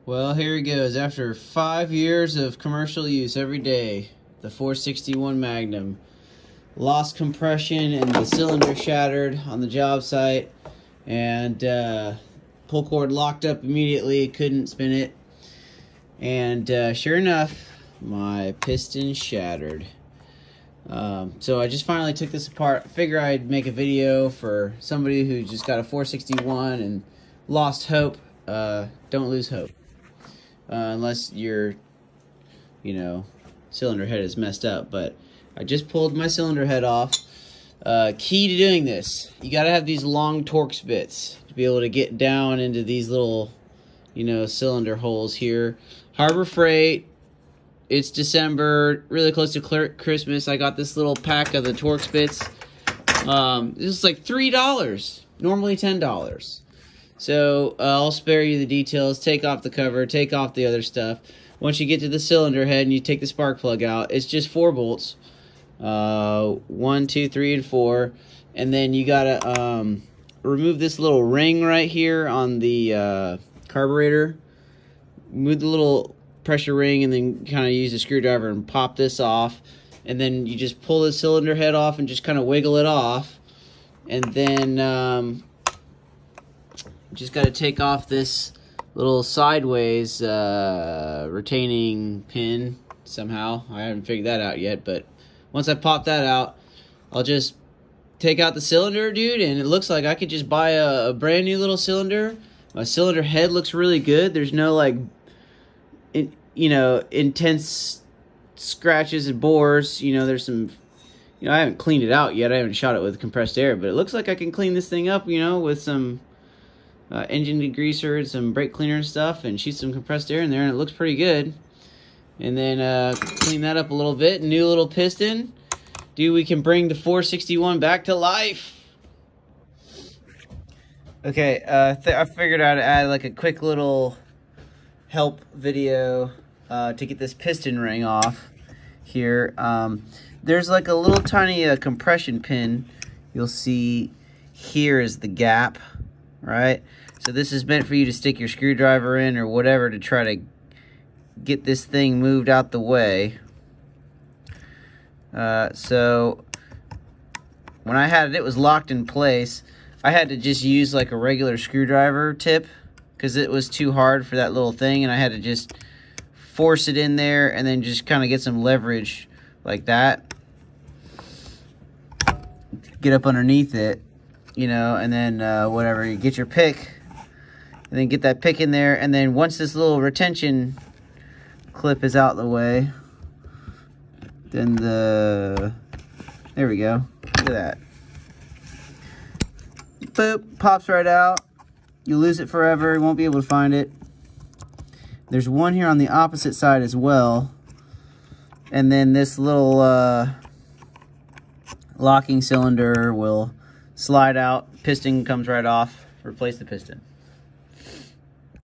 Well, here it goes. After 5 years of commercial use every day, the 461 Magnum lost compression and the cylinder shattered on the job site, and pull cord locked up immediately, couldn't spin it, and sure enough, my piston shattered. So I just finally took this apart. I figure I'd make a video for somebody who just got a 461 and lost hope. Don't lose hope. Unless your, cylinder head is messed up. But I just pulled my cylinder head off. Key to doing this, you gotta have these long Torx bits to be able to get down into these little, cylinder holes here. Harbor Freight. It's December, really close to Christmas. I got this little pack of the Torx bits. This is like $3, normally $10. So I'll spare you the details. Take off the cover, take off the other stuff. Once you get to the cylinder head and you take the spark plug out, it's just 4 bolts. 1, 2, 3, and 4. And then you gotta remove this little ring right here on the carburetor. Move the little pressure ring and then kind of use a screwdriver and pop this off. And then you just pull the cylinder head off and just kind of wiggle it off. And then just got to take off this little sideways retaining pin somehow. I haven't figured that out yet, but once I pop that out, I'll just take out the cylinder, dude, and it looks like I could just buy a brand new little cylinder. My cylinder head looks really good. There's no like intense scratches and bores. There's some, I haven't cleaned it out yet. I haven't shot it with compressed air, but it looks like I can clean this thing up, with some engine degreaser and some brake cleaner and stuff, and shoot some compressed air in there, and it looks pretty good. And then clean that up a little bit. New little piston. Dude, we can bring the 461 back to life. Okay, I figured I'd add like a quick little help video to get this piston ring off here. There's like a little tiny compression pin. You'll see here is the gap, right? So this is meant for you to stick your screwdriver in or whatever to try to get this thing moved out the way. So when I had it, it was locked in place. I had to just use like a regular screwdriver tip because it was too hard for that little thing, and I had to just force it in there and then just kind of get some leverage like that. Get up underneath it, and then whatever, you get your pick, and then get that pick in there, and then once this little retention clip is out the way, then there we go, look at that. Boop, pops right out. You lose it forever, you won't be able to find it. There's one here on the opposite side as well. And then this little locking cylinder will slide out. Piston comes right off. Replace the piston.